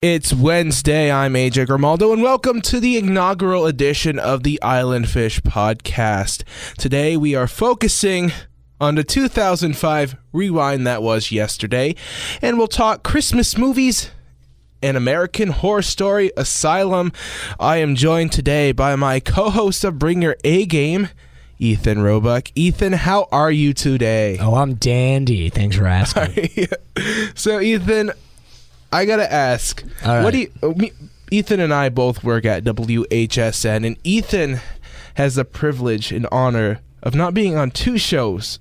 It's Wednesday. I'm AJ Grimaldo, and welcome to the inaugural edition of the Island Fish podcast. Today, we are focusing on the 2005 rewind that was yesterday, and we'll talk Christmas movies and American Horror Story Asylum. I am joined today by my co-host of Bring Your A-Game, Ethan Roebuck. Ethan, how are you today? Oh, I'm dandy. Thanks for asking. So, Ethan, I gotta ask, Ethan and I both work at WHSN, and Ethan has the privilege and honor of not being on two shows.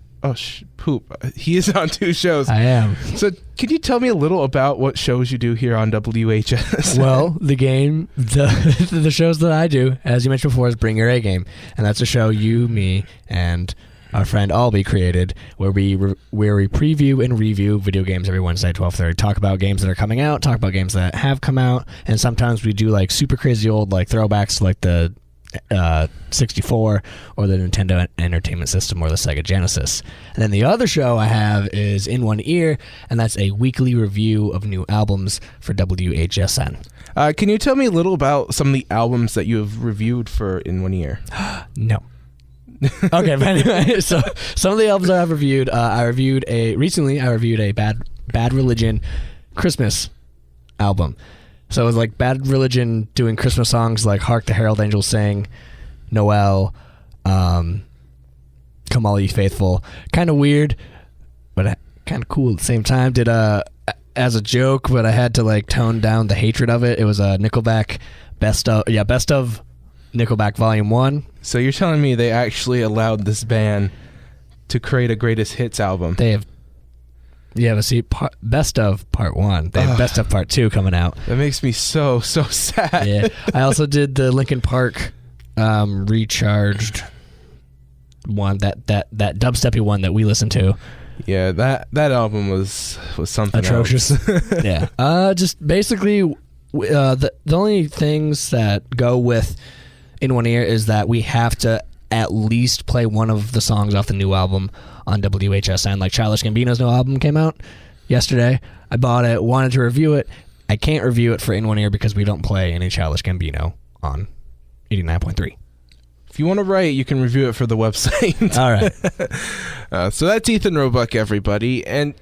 He is on two shows. I am. So can you tell me a little about what shows you do here on WHSN? Well, the shows that I do, as you mentioned before, is Bring Your A-Game, and that's a show you, me, and our friend Albie created, where we preview and review video games every Wednesday at 12:30. Talk about games that are coming out, talk about games that have come out, and sometimes we do like super crazy old like throwbacks like the 64 or the Nintendo Entertainment System or the Sega Genesis. And then the other show I have is In One Ear, and that's a weekly review of new albums for WHSN. Can you tell me a little about some of the albums that you have reviewed for In One Ear? No. Okay, but anyway, so some of the albums I've reviewed, I reviewed a Bad Religion Christmas album. So it was like Bad Religion doing Christmas songs like Hark the Herald Angels Sing, Noel, Come All Ye Faithful. Kind of weird, but kind of cool at the same time. Did as a joke, but I had to like tone down the hatred of it. It was a Nickelback best of Nickelback Volume 1. So you're telling me they actually allowed this band to create a greatest hits album? They have. Yeah, but see, best of part 1. They have best of part 2 coming out. That makes me so sad. Yeah, I also did the Linkin Park Recharged one, that dubsteppy one that we listened to. Yeah, that album was something atrocious. Yeah, just basically the only things that go with In One Ear is that we have to at least play one of the songs off the new album on WHSN. Like Childish Gambino's new album came out yesterday. I bought it, wanted to review it. I can't review it for In One Ear because we don't play any Childish Gambino on 89.3. If you want to write, you can review it for the website. All right. So that's Ethan Roebuck, everybody. And,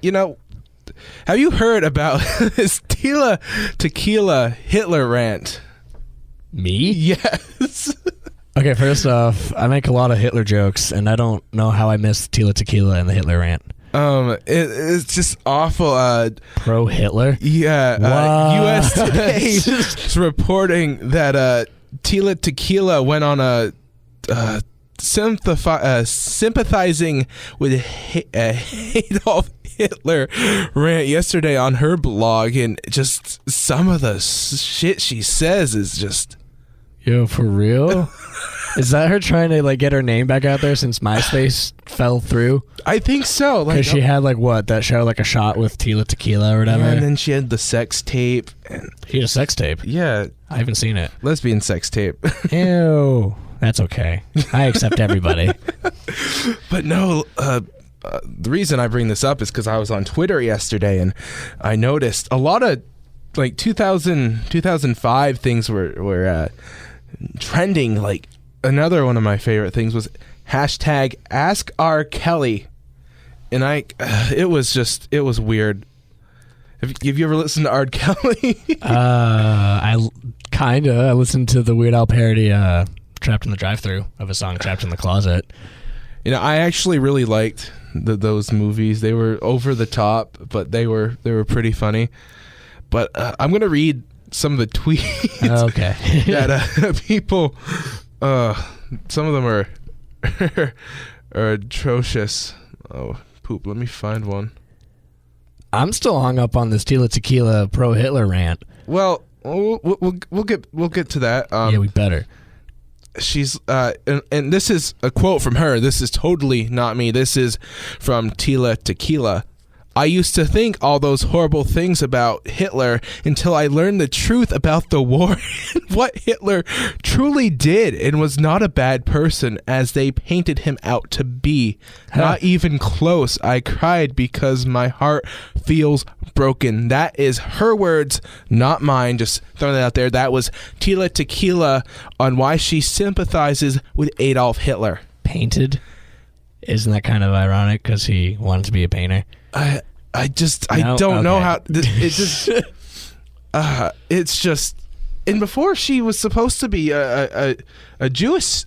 have you heard about this Tila Tequila Hitler rant? Me? Yes. Okay, first off, I make a lot of Hitler jokes, and I don't know how I missed Tila Tequila and the Hitler rant. It's just awful. Pro-Hitler? Yeah. U.S. Today is reporting that Tila Tequila went on a sympathizing with Adolf Hitler rant yesterday on her blog, and just some of the shit she says is just... Yo, for real? Is that her trying to like get her name back out there since MySpace fell through? I think so. Because she had like what, that show like a shot with Tila Tequila or whatever. Yeah, and then she had the sex tape. She had a sex tape? Yeah. I haven't seen it. Lesbian sex tape. Ew. That's okay. I accept everybody. But no, the reason I bring this up is because I was on Twitter yesterday and I noticed a lot of like 2005 things were trending. Like another one of my favorite things was hashtag Ask R. Kelly, and it was weird. Have you ever listened to R. Kelly? I listened to the Weird Al parody Trapped in the Drive-Thru of a song Trapped in the Closet. I actually really liked those movies. They were over the top, but they were pretty funny. But I'm going to read some of the tweets. Okay. that people, some of them are atrocious. Oh, poop. Let me find one. I'm still hung up on this Tila Tequila pro-Hitler rant. Well, we'll get to that. Yeah, we better. She's and this is a quote from her. This is totally not me. This is from Tila Tequila. I used to think all those horrible things about Hitler until I learned the truth about the war and what Hitler truly did and was not a bad person as they painted him out to be. Not even close. I cried because my heart feels broken. That is her words, not mine. Just throwing that out there. That was Tila Tequila on why she sympathizes with Adolf Hitler. Painted? Isn't that kind of ironic because he wanted to be a painter? I don't know how it's just, and before she was supposed to be a Jewish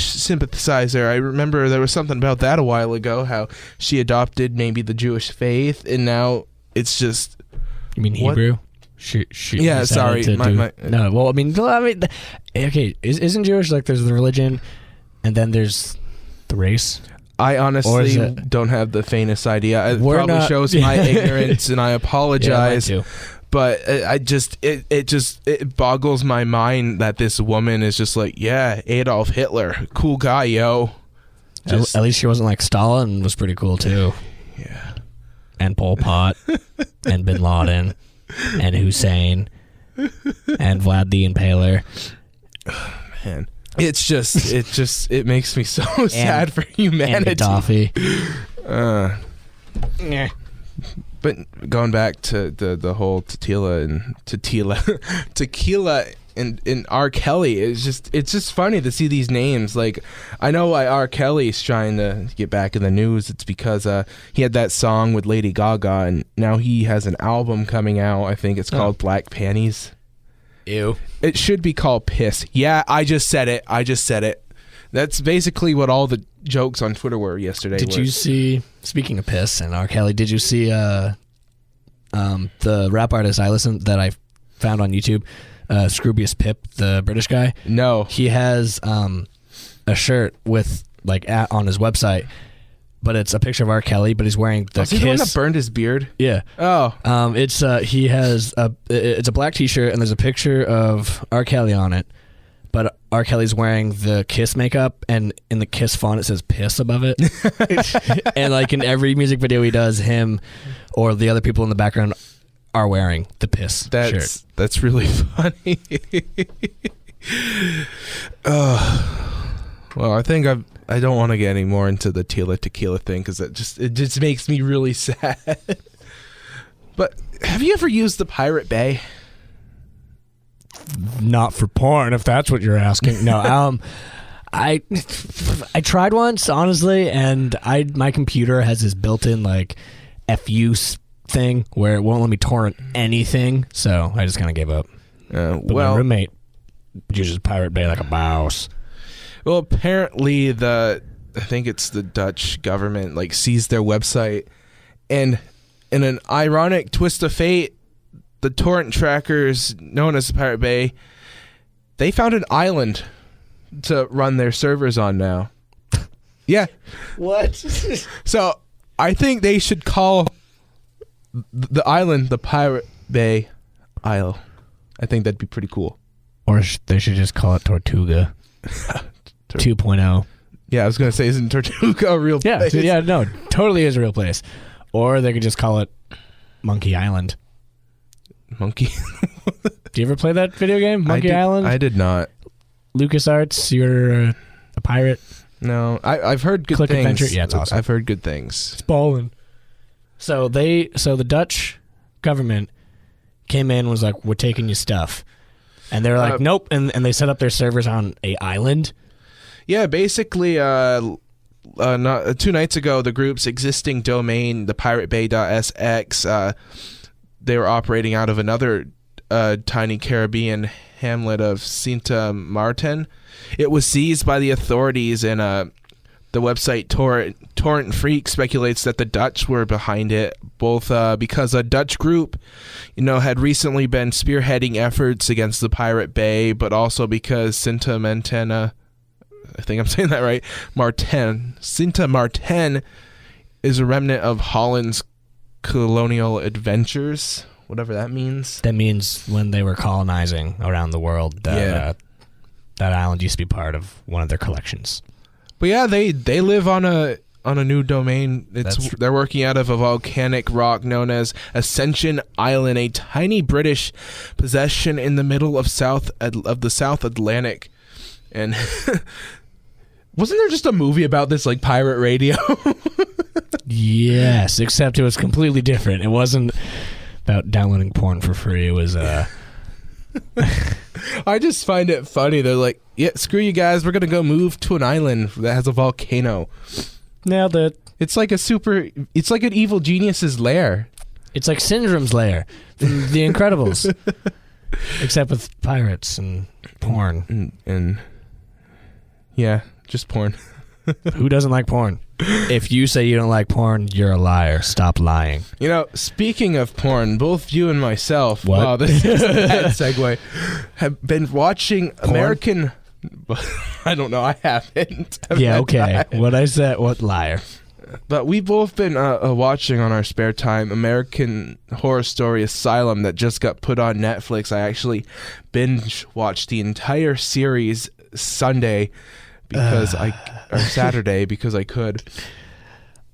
sympathizer. I remember there was something about that a while ago, how she adopted maybe the Jewish faith, and now it's just. You mean Hebrew? She yeah, sorry. No, well, I mean, okay, isn't Jewish like there's the religion, and then there's the race? I honestly don't have the faintest idea. It probably shows my ignorance, and I apologize. Yeah, but it boggles my mind that this woman is just like, yeah, Adolf Hitler, cool guy, yo. At least she wasn't like Stalin, and was pretty cool too. Yeah. And Pol Pot, and Bin Laden, and Hussein, and Vlad the Impaler. Man. It makes me so sad for humanity. And Gaddafi. But going back to the whole tequila and R. Kelly, it's just funny to see these names. Like, I know why R. Kelly's trying to get back in the news. It's because he had that song with Lady Gaga, and now he has an album coming out. I think it's called Black Panties. Ew. It should be called Piss. Yeah, I just said it. That's basically what all the jokes on Twitter were yesterday. Did you see, speaking of piss and R. Kelly, did you see the rap artist I listened that I found on YouTube, Scroobius Pip, the British guy? No. He has a shirt with on his website, but it's a picture of R. Kelly, but he's wearing the Kiss. He the one that burned his beard? Yeah. Oh. It's he has it's a black T-shirt and there's a picture of R. Kelly on it, but R. Kelly's wearing the Kiss makeup, and in the Kiss font it says "piss" above it. And like in every music video he does, him or the other people in the background are wearing the Piss shirt. That's really funny. Well, I think I don't want to get any more into the Tila Tequila thing because it just makes me really sad. But have you ever used the Pirate Bay? Not for porn, if that's what you're asking. No, I tried once, honestly, and my computer has this built-in FU thing where it won't let me torrent anything, so I just kind of gave up. But my roommate uses Pirate Bay like a mouse. Well, apparently I think it's the Dutch government seized their website, and in an ironic twist of fate, the torrent trackers known as the Pirate Bay, they found an island to run their servers on now. Yeah. What? So I think they should call the island the Pirate Bay Isle. I think that'd be pretty cool. Or they should just call it Tortuga 2.0. Yeah, I was going to say, isn't Tortuga a real place? Yeah, no, totally is a real place. Or they could just call it Monkey Island. Monkey? Do you ever play that video game, Monkey Island? I did not. LucasArts, you're a pirate. No, I've heard good things. Adventure. Yeah, it's awesome. I've heard good things. It's ballin'. So the Dutch government came in and was like, we're taking your stuff. And they're like, nope. And they set up their servers on a island. Yeah, basically, 2 nights ago, the group's existing domain, the piratebay.sx, they were operating out of another tiny Caribbean hamlet of Sint Maarten. It was seized by the authorities, and the website Torrent Freak speculates that the Dutch were behind it, both because a Dutch group, had recently been spearheading efforts against the Pirate Bay, but also because Sint Maarten, I think I'm saying that right, Sint Maarten is a remnant of Holland's colonial adventures, whatever that means. That means when they were colonizing around the world, that island used to be part of one of their collections. But yeah, they live on a on a new domain. They're working out of a volcanic rock known as Ascension Island, a tiny British possession in the middle of the South Atlantic. And wasn't there just a movie about this, like pirate radio? Yes, except it was completely different. It wasn't about downloading porn for free. It was I just find it funny. They're like, yeah, screw you guys. We're going to go move to an island that has a volcano. Nailed it. It's like an evil genius's lair. It's like Syndrome's lair from The Incredibles. Except with pirates and porn. And yeah, just porn. Who doesn't like porn? If you say you don't like porn, you're a liar. Stop lying. You know, speaking of porn, both you and myself, What? wow, this is a bad segue, have been watching Porn? American... I don't know, I haven't. Yeah, okay. What I said, what liar? But we've both been watching on our spare time American Horror Story Asylum that just got put on Netflix. I actually binge watched the entire series Sunday or Saturday because I could.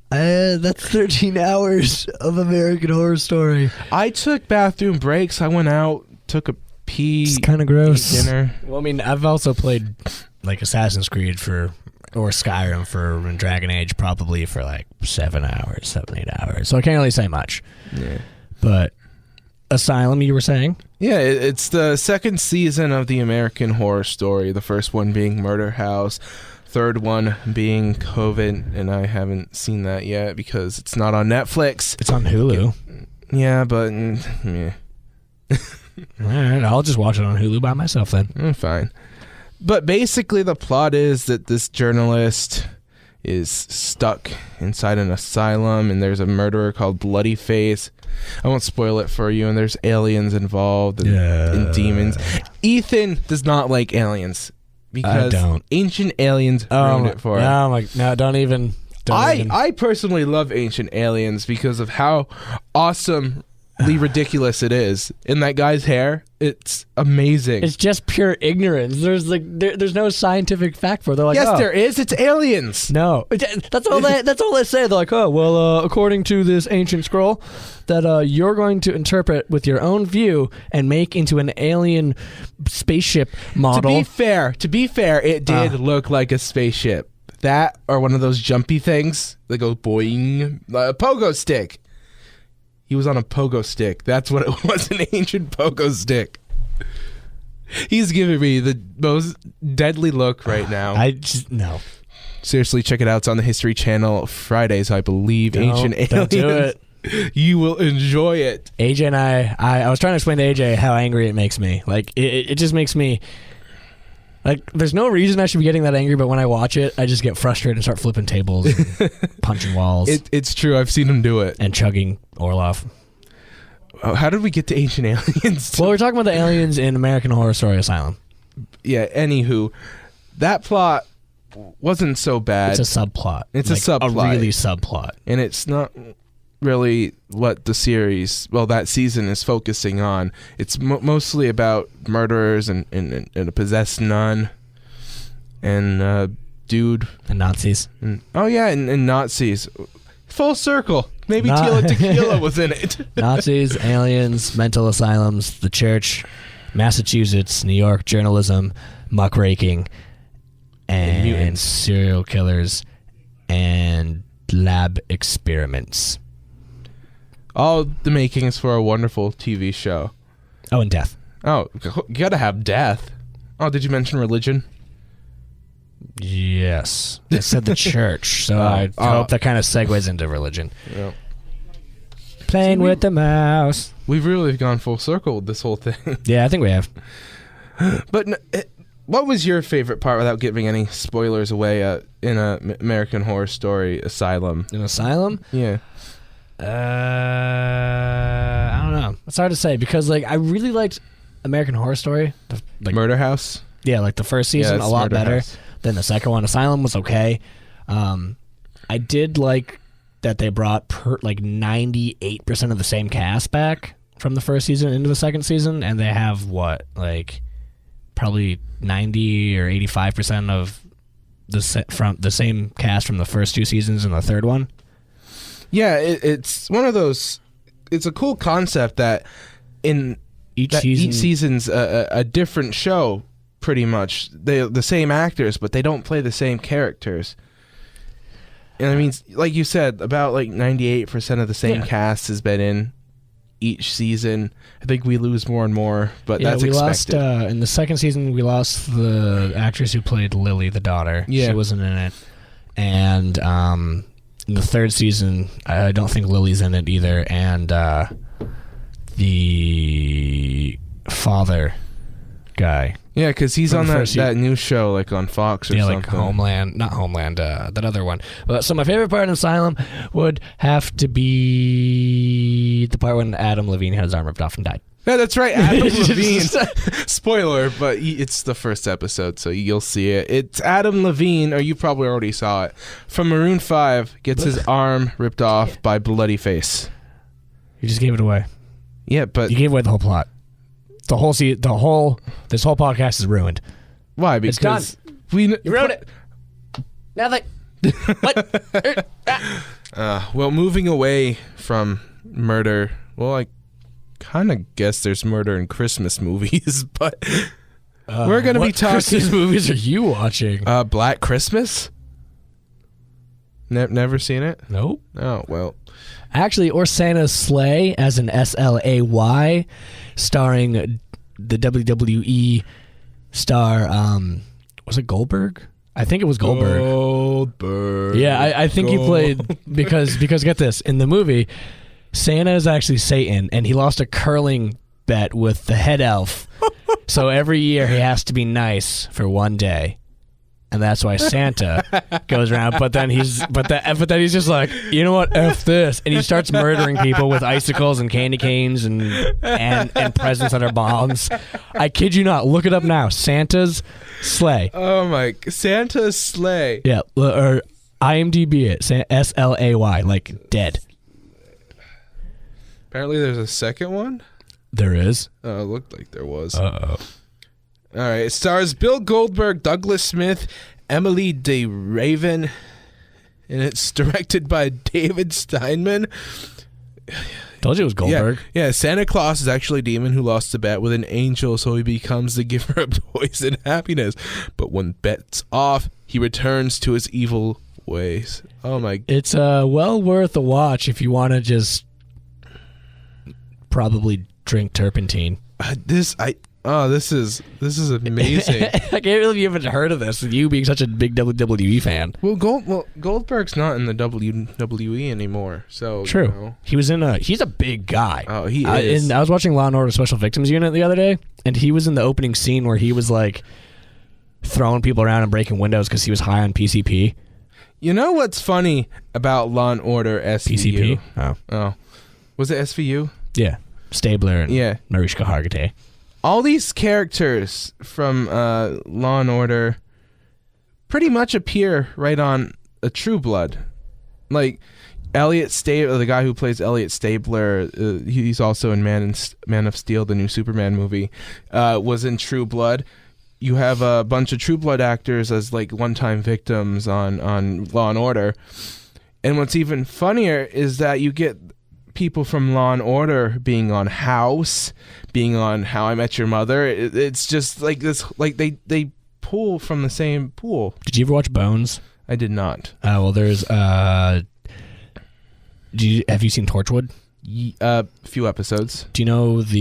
That's 13 hours of American Horror Story. I took bathroom breaks. I went out, took a pee. It's kind of gross. Ate dinner. Well, I mean, I've also played like Assassin's Creed or Skyrim and Dragon Age probably for like 8 hours. So I can't really say much. Yeah. But Asylum, you were saying? Yeah, it's the second season of the American Horror Story. The first one being Murder House, third one being COVID, and I haven't seen that yet because it's not on Netflix. It's on Hulu. Yeah, but yeah. All right, I'll just watch it on Hulu by myself then. Fine. But basically the plot is that this journalist is stuck inside an asylum and there's a murderer called Bloody Face. I won't spoil it for you, and there's aliens involved and demons. Ethan does not like aliens because ancient aliens ruined it for him. No, don't even. I personally love ancient aliens because of how awesomely ridiculous it is. In that guy's hair, it's amazing. It's just pure ignorance. There's no scientific fact for it. They're like, yes, there is. It's aliens. No, that's all they say. They're like, oh, well, according to this ancient scroll, that you're going to interpret with your own view and make into an alien spaceship model. To be fair, it did look like a spaceship. That or one of those jumpy things that go boing, a pogo stick. He was on a pogo stick. That's what it was, an ancient pogo stick. He's giving me the most deadly look right now. No. Seriously, check it out. It's on the History Channel Fridays, I believe. Ancient Aliens. Don't do it. You will enjoy it. AJ and I was trying to explain to AJ how angry it makes me. Like, it just makes me... Like, there's no reason I should be getting that angry, but when I watch it, I just get frustrated and start flipping tables and punching walls. It's true. I've seen him do it. And chugging Orloff. Oh, how did we get to ancient aliens? Well, we're talking about the aliens in American Horror Story Asylum. Yeah, anywho. That plot wasn't so bad. It's a subplot. It's a subplot. A really subplot. And it's not really what the series, that season is focusing on. It's mostly about murderers and a possessed nun and dude. And Nazis. And Nazis. Full circle. Maybe Tila Tequila was in it. Nazis, aliens, mental asylums, the church, Massachusetts, New York, journalism, muckraking, and serial killers, and lab experiments. All the makings for a wonderful TV show. Oh, and death. Oh, you gotta have death. Oh, did you mention religion? Yes. I said the church, so I hope that kind of segues into religion. Yeah. Playing with the mouse. We've really gone full circle with this whole thing. Yeah, I think we have. But what was your favorite part, without giving any spoilers away, in American Horror Story Asylum? An asylum? Yeah. I don't know. It's hard to say because I really liked American Horror Story. Murder House? Yeah, the first season a lot better than the second one. Asylum was okay. I did like that they brought 98% of the same cast back from the first season into the second season, and they have probably 90 or 85% of from the same cast from the first 2 seasons and the third one. Yeah, it's one of those. It's a cool concept that each season's a different show. Pretty much, they're the same actors, but they don't play the same characters. And I mean, like you said, about like 98% of the same cast has been in each season. I think we lose more and more, but that's expected. Lost in the second season. We lost the actress who played Lily, the daughter. Yeah. She wasn't in it. And in the third season, I don't think Lily's in it either. And the father guy. Yeah, because he's on that new show, like on Fox or something. Like Homeland, not Homeland, that other one. But so my favorite part in Asylum would have to be the part when Adam Levine had his arm ripped off and died. Yeah, that's right, Adam Levine. Spoiler, but it's the first episode, so you'll see it. It's Adam Levine, or you probably already saw it, from Maroon 5, gets his arm ripped off by Bloody Face. You just gave it away. Yeah, but you gave away the whole plot. This whole podcast is ruined. Why? Because you wrote it. Nothing. What? Well, moving away from murder. Well, I kind of guess there's murder in Christmas movies, but we're gonna be talking. What Christmas movies are you watching? Black Christmas. Never seen it. Nope. Oh well. Actually, or Santa's Sleigh, as in SLAY, starring the WWE star, was it Goldberg? I think it was Goldberg. Yeah, I think he played, because get this, in the movie, Santa is actually Satan, and he lost a curling bet with the head elf. So every year he has to be nice for one day. And that's why Santa goes around, but then he's just like, you know what, F this, and he starts murdering people with icicles and candy canes and presents that are bombs. I kid you not. Look it up now. Santa's Sleigh. Oh my, Santa's Sleigh. Yeah, or IMDb it. SLAY, like dead. Apparently, there's a second one. There is. Oh, it looked like there was. Uh-oh. All right, it stars Bill Goldberg, Douglas Smith, Emily DeRaven, and it's directed by David Steinman. Told you it was Goldberg. Yeah, Santa Claus is actually a demon who lost a bet with an angel, so he becomes the giver of toys and happiness. But when bet's off, he returns to his evil ways. Oh my! It's well worth a watch if you want to just probably drink turpentine. This is amazing. I can't believe you haven't heard of this, you being such a big WWE fan. Well, Goldberg's not in the WWE anymore, so true. You know. He's a big guy. Oh, he is. And I was watching Law and Order Special Victims Unit the other day, and he was in the opening scene where he was like throwing people around and breaking windows because he was high on PCP. You know what's funny about Law and Order SVU? PCP? Oh, was it SVU? Yeah, Stabler and Mariska Hargitay. All these characters from Law and Order pretty much appear right on a True Blood. Like Elliot Stabler, the guy who plays Elliot Stabler, he's also in Man of Steel, the new Superman movie, was in True Blood. You have a bunch of True Blood actors as like one-time victims on Law and Order. And what's even funnier is that you get people from Law and Order being on House, being on How I Met Your Mother. It's just like this, like they pull from the same pool. Did you ever watch Bones? I did not. Well, there's have you seen Torchwood? A few episodes. Do you know what's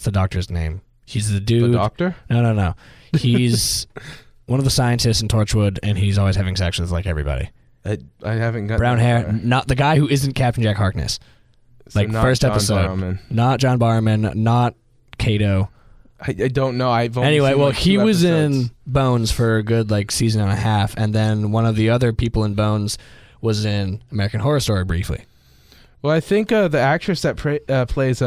the doctor's name? He's the dude. The doctor? No. He's one of the scientists in Torchwood, and he's always having sex with like everybody. I haven't got brown hair. Not the guy who isn't Captain Jack Harkness. So like first John episode. Barrowman. Not John Barrowman. Not Kato. I don't know. Anyway, well, he was in Bones for a good like season and a half, and then one of the other people in Bones was in American Horror Story briefly. Well, I think the actress that plays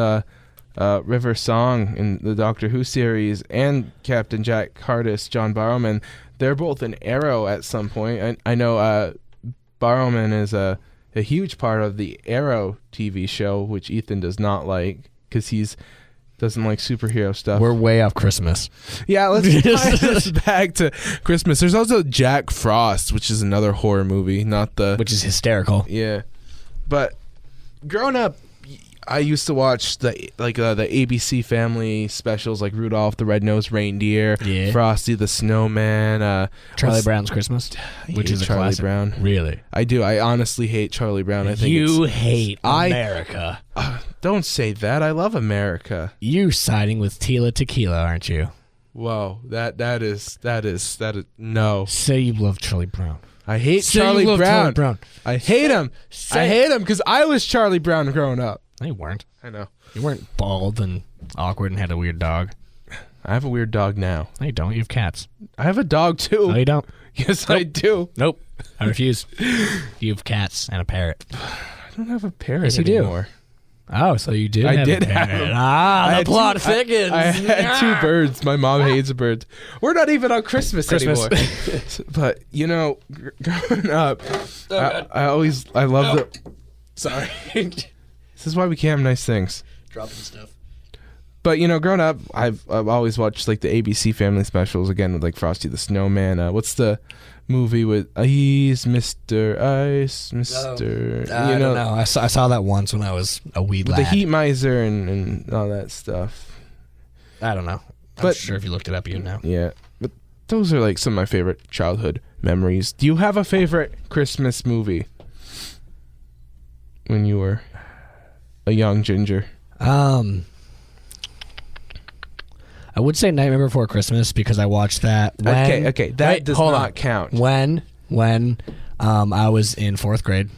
River Song in the Doctor Who series and Captain Jack Harkness, John Barrowman, they're both in Arrow at some point. I know Barrowman is a huge part of the Arrow TV show, which Ethan does not like because he's doesn't like superhero stuff. We're way off Christmas. Yeah, let's tie this back to Christmas. There's also Jack Frost, which is another horror movie, which is hysterical. Yeah. But growing up, I used to watch the ABC Family specials, like Rudolph the Red-Nosed Reindeer, Frosty the Snowman, Charlie Brown's Christmas, which is a Charlie classic. Brown. Really? I do. I honestly hate Charlie Brown. I think you hate America. Don't say that. I love America. You siding with Tila Tequila, aren't you? Whoa, that is no. Say you love Charlie Brown. I hate Charlie Brown. I hate him. I hate him because I was Charlie Brown growing up. No, you weren't. I know. You weren't bald and awkward and had a weird dog. I have a weird dog now. No, you don't. You have cats. I have a dog too. No, you don't. Yes, nope. I do. Nope. I refuse. You have cats and a parrot. I don't have a parrot yes, you anymore. Do. Oh, so you did. I did have him. The plot thickens. I had 2 birds. My mom hates birds. We're not even on Christmas. Anymore. But growing up, I love the. Sorry. This is why we can't have nice things. Dropping stuff. But growing up, I've always watched like the ABC Family specials again with like Frosty the Snowman. What's the movie with Ice, Mr. Ice, Mr. I don't know. I saw that once when I was a wee lad. The Heat Miser and all that stuff. I don't know. I'm sure if you looked it up, you'd know. Yeah, but those are like some of my favorite childhood memories. Do you have a favorite Christmas movie when you were a young ginger? I would say Nightmare Before Christmas because I watched that when... Okay, that does not count. When I was in 4th grade.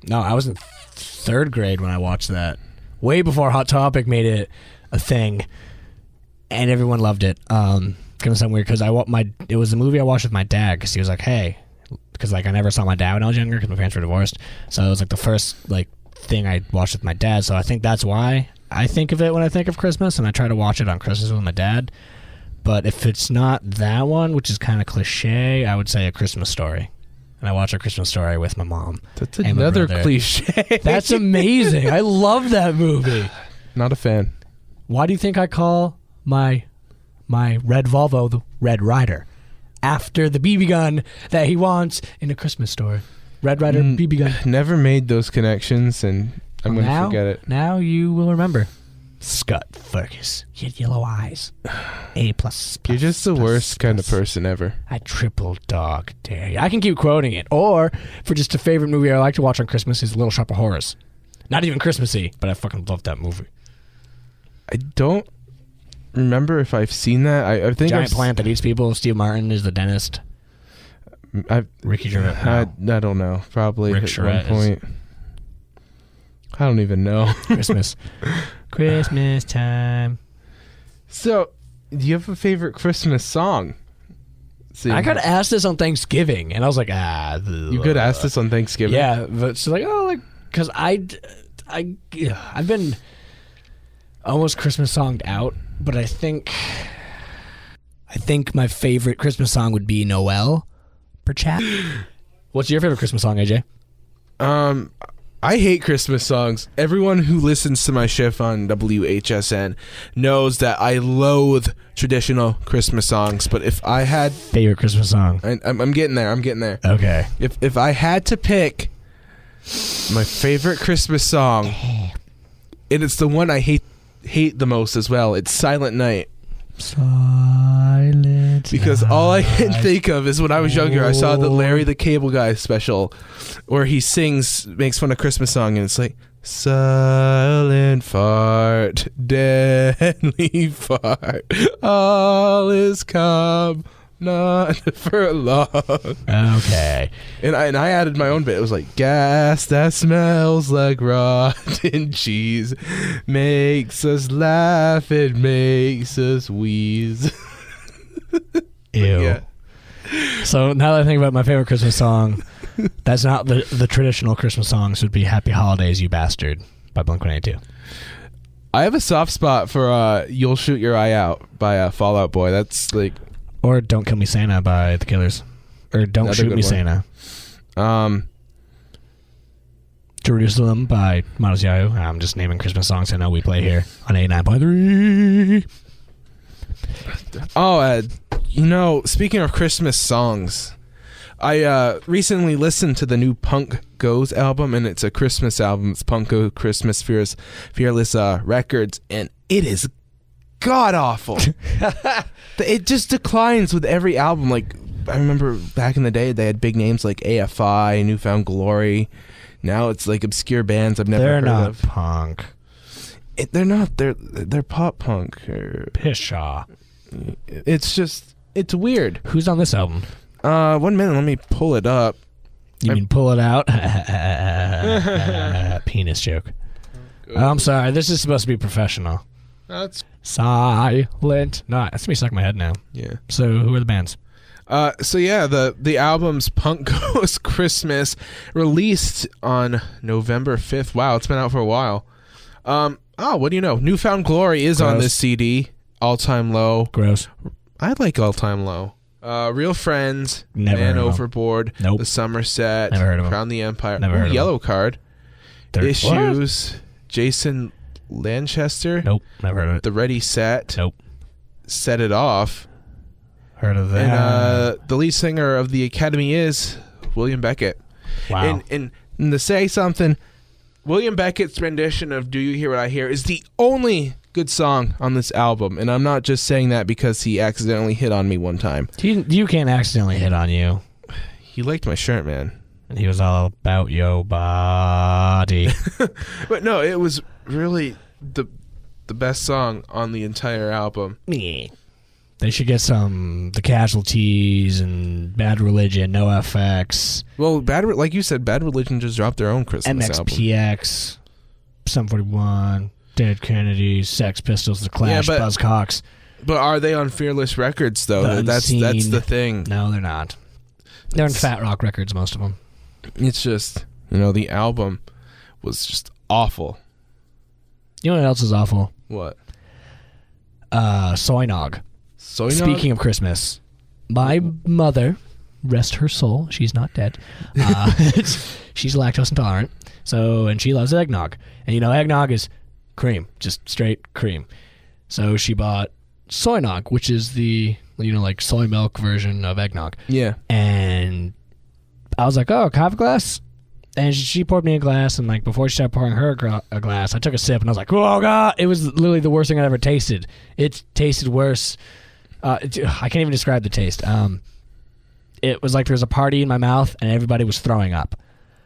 No, I was in 3rd grade when I watched that. Way before Hot Topic made it a thing. And everyone loved it. Kind of sound weird because it was a movie I watched with my dad because he was like, hey... Because I never saw my dad when I was younger because my parents were divorced. So it was like the first thing I watched with my dad. So I think that's why I think of it when I think of Christmas, and I try to watch it on Christmas with my dad. But if it's not that one, which is kind of cliche, I would say A Christmas Story. And I watch A Christmas Story with my mom. That's another cliche. That's amazing. I love that movie. Not a fan. Why do you think I call my red Volvo the Red Ryder? After the BB gun that he wants in A Christmas Story. Red Ryder BB gun. Never made those connections, and I'm going to forget it. Now you will remember. Scott Fergus. You had yellow eyes. A++. You're just the worst kind of person ever. I triple dog dare you. I can keep quoting it. Or, for just a favorite movie I like to watch on Christmas is Little Shop of Horrors. Not even Christmassy, but I fucking love that movie. I don't remember if I've seen that. I think Giant plant that eats people. Steve Martin is the dentist. Ricky Gervais. I don't know. Probably Rick at Charette one point. I don't even know. Christmas time. So, do you have a favorite Christmas song? I got asked this on Thanksgiving, and I was like, You could ask this on Thanksgiving? Yeah, but it's because I've been almost Christmas songed out, but I think my favorite Christmas song would be Noel, perchance. What's your favorite Christmas song, AJ? I hate Christmas songs. Everyone who listens to my shift on WHSN knows that I loathe traditional Christmas songs. But if I had favorite Christmas song, I'm getting there. Okay. If I had to pick my favorite Christmas song, and it's the one I hate the most as well, it's Silent Night. Silent Because all I can think of is when I was younger, I saw the Larry the Cable Guy special where he makes fun of Christmas song, and it's like, silent fart, deadly fart, all is calm, not for long. Okay. And I added my own bit. It was like, gas that smells like rotten cheese makes us laugh, it makes us wheeze. Ew. Yeah. So now that I think about my favorite Christmas song, that's not the traditional Christmas songs. Would be Happy Holidays, You Bastard by Blink-182. I have a soft spot for You'll Shoot Your Eye Out by Fall Out Boy. That's like... Or Don't Kill Me Santa by The Killers. Or Don't Shoot Me Santa. Jerusalem by Modest Yahoo. I'm just naming Christmas songs I know we play here on 89.3. Oh, speaking of Christmas songs, I recently listened to the new Punk Goes album, and it's a Christmas album. It's Punk Go Christmas Fearless Records, and it is god awful. It just declines with every album. Like, I remember back in the day, they had big names like AFI, Newfound Glory. Now it's like obscure bands I've never heard of. They're not punk. They're not. They're pop punk. Pshaw. It's weird. Who's on this album? 1 minute. Let me pull it up. You mean pull it out? Penis joke. I'm sorry. This is supposed to be professional. That's silent. No, that's me stuck in my head now. Yeah. So who are the bands? The album's Punk Goes Christmas, released on November 5th. Wow, it's been out for a while. What do you know? Newfound Glory is on this CD. All Time Low. Gross. I like All Time Low. Real Friends. Never Man heard of Overboard. Nope. The Somerset. Never heard of Crown the Empire. Never heard of Yellow Card. Issues. What? Jason Lanchester. Nope. Never heard of it. The Ready Set. Nope. Set It Off. Heard of that. And the lead singer of the Academy is William Beckett. Wow. And to say something, William Beckett's rendition of Do You Hear What I Hear is the only good song on this album. And I'm not just saying that because he accidentally hit on me one time. You can't accidentally hit on you. He liked my shirt, man. And he was all about your body. But no, it was really the best song on the entire album. They should get The Casualties and Bad Religion, NoFX. Well, like you said, Bad Religion just dropped their own Christmas album. MXPX, Sum 41, Dead Kennedys, Sex Pistols, The Clash, Buzzcocks. But are they on Fearless Records, though? That's the thing. No, they're not. They're on Fat Rock Records, most of them. It's just, the album was just awful. You know what else is awful? What? Soy Nog. Soy Nog? Speaking of Christmas, my mother, rest her soul, she's not dead. She's lactose intolerant, and she loves eggnog. And eggnog is cream, just straight cream. So she bought Soy Nog, which is the like soy milk version of eggnog. Yeah. And I was like, oh, can I have a glass? And she poured me a glass, and like before she started pouring her a glass, I took a sip, and I was like, oh god, it was literally the worst thing I'd ever tasted. It tasted worse. I can't even describe the taste. It was like there was a party in my mouth, and everybody was throwing up.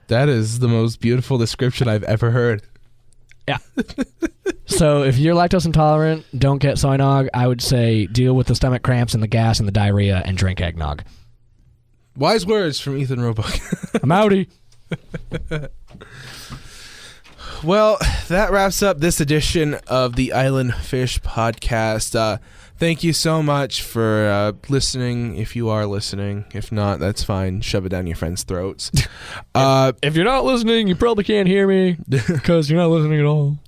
That is the most beautiful description I've ever heard. Yeah. So if you're lactose intolerant, don't get soy nog. I would say deal with the stomach cramps and the gas and the diarrhea and drink eggnog. Wise words from Ethan Roebuck. I'm outie. Well, that wraps up this edition of the Island Fish Podcast. Thank you so much for listening, if you are listening. If not, that's fine. Shove it down your friends' throats. If you're not listening, you probably can't hear me because you're not listening at all.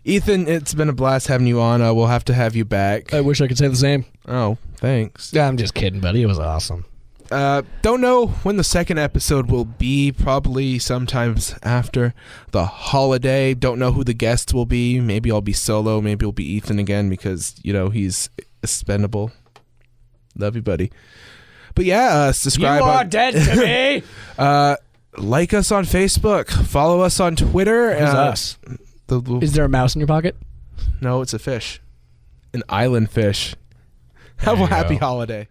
Ethan, it's been a blast having you on. We'll have to have you back. I wish I could say the same. Oh, thanks. I'm just kidding, buddy. It was awesome. Don't know when the second episode will be. Probably sometimes after the holiday. Don't know who the guests will be. Maybe I'll be solo. Maybe it'll be Ethan again because, he's expendable. Love you, buddy. But yeah, subscribe. You are dead to me. Like us on Facebook. Follow us on Twitter. Who's us? Is there a mouse in your pocket? No, it's a fish. An island fish. Have a happy holiday.